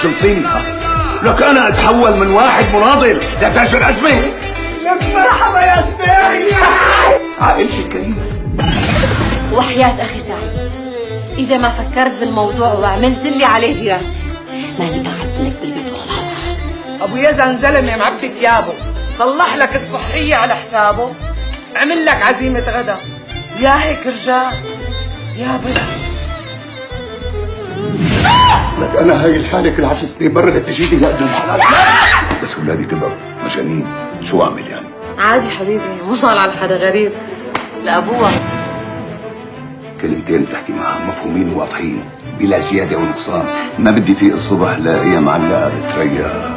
تسلطينها، لك انا اتحول من واحد مناضل لتاجر ازمه. لك مرحبا يا اسماعيل. عائلتي الكريمه. وحياة أخي سعيد، إذا ما فكرت بالموضوع وعملت اللي عليه دراسة ماني قعدت لك بالبيت ولا لحظة. ابو يزن زلمه معبي ثيابه، صلح لك الصحيه على حسابه، عمل لك عزيمه غدا، يا هيك رجال يا بلا. لك انا هاي الحاله كل 10 سنين برا تجيني لابن الحلال. بس اولادي كبروا مجانين، شو اعمل يعني؟ عادي حبيبي، مو طالع على حدا غريب، لأبوها. كلمتين بتحكي معها مفهومين وواضحين بلا زياده ونقصان، ما بدي في الصبح لاقيها معلقه بتريا.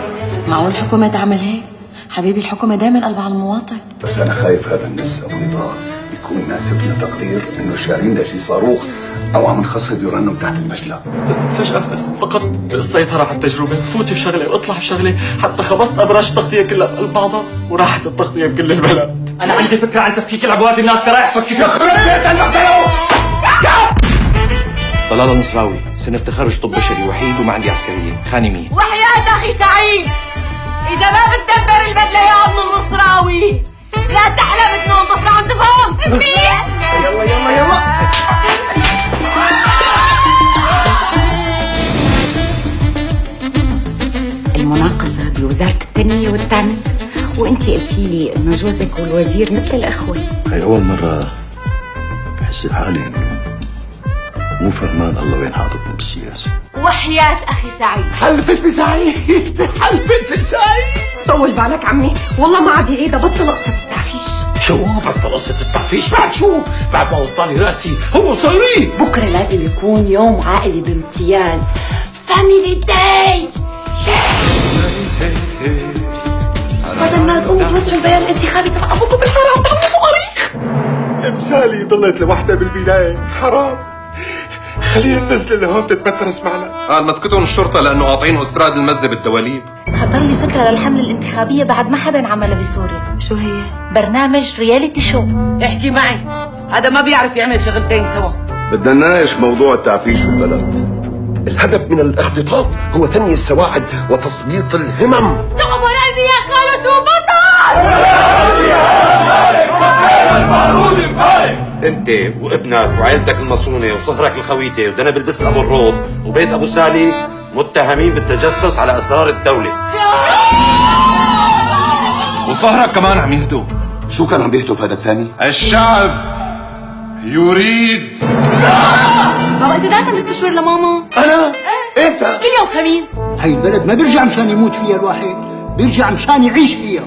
معقول الحكومة تعمل هيك؟ حبيبي الحكومة دايما قلبها على المواطن. بس انا خايف هذا النص ابو نضال يكون ناسف لنا تقرير انه شارين لشي صاروخ او عم نخصب يورانيوم تحت المجلى. فجأة فقدت السيطرة على التجربة، فوت بشغلة واطلع بشغلة، حتى خبصت ابراج التغطية كلها بقلب بعضها وراحت التغطية بكل البلد. انا عندي فكرة عن تفكيك العبوات، الناس رايح فكك. يخرب بيت المحتوى. طلال النصراوي، سنة تخرج طب بشري، وحيد وما عندي عسكرية، خانمية. وحياة أخي سعيد، إذا ما بتدبر البدلة يا ابن النصراوي لا تحلم تنوم طفرة، عم تفهم؟ يلا يلا يلا. المناقصة بوزارة التنمية والتعمير، وانتي قلتي لي انه جوزك والوزير مثل الاخوة. هي اول مرة بحس بحالي انه مو فهمان الله وين حاططني بالسياسة. وحياة أخي سعيد، حلفت بسعيد، حلفت بسعيد. طول بالك عمي، والله ما عاد يعيدها، بطل قصة التعفيش. شو بطل قصة التعفيش؟ بعد شو؟ بعد ما وطالي راسي هو صايرين. بكرة لازم يكون يوم عائلي بامتياز، فاميلي داي. بدل ما تقوموا توزعوا البيان الانتخابي تبع ابوكم بالحرام تعملوا صواريخ. امثالي ضلت لوحدها بالبداية، حرام. خلينا ننزل لهون تتمترس معنا. مسكتهم الشرطة لأنه قاطعين أستراد المزة بالدواليب. خطر لي فكرة للحملة الانتخابية بعد ما حدا عملها بسوريا. شو هي؟ برنامج رياليتي شو. احكي معي، هذا ما بيعرف يعمل شغلتين سوا. بدنا نناقش موضوع التعفيش بالبلد. الهدف من الاختطاف هو تنمية السواعد وتثبيط الهمم. تقبل عندي يا خالد شو بطل! انت وابنك وعائلتك المصونة وصهرك الخويتة ودنب البس ابو الروض وبيت ابو سالي متهمين بالتجسس على اسرار الدولة. وصهرك كمان عم يهدوا. شو كان عم يهتف هذا الثاني؟ الشعب يريد. بابا انت دايما بتشور لماما؟ انا؟ امتى؟ كل يوم خميس. هاي البلد ما بيرجع مشان يموت فيها الواحد، بيرجع مشان يعيش فيها.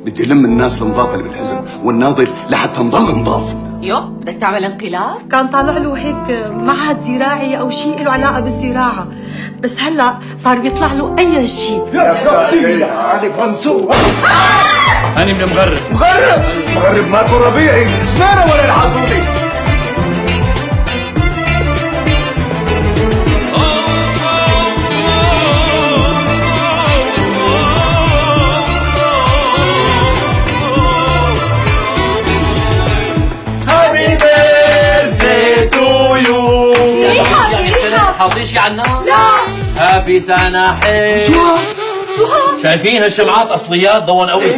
بدي ألم الناس النظافة اللي بالحزب والناضل لحتى نضل نضاف. يو بدك تعمل انقلاب؟ كان طالع له هيك معهد زراعي او شيء له علاقه بالزراعه، بس هلا صار بيطلع له اي شيء. يعني بنسوه. أنا من مغرب. مغرب ماكو ربيعي، اسمعنا ولا العزوضي. حاطين شي على النار؟ لا. هابي سنة حلوة. شو شايفين هالشمعات اصليات ضوء قوي.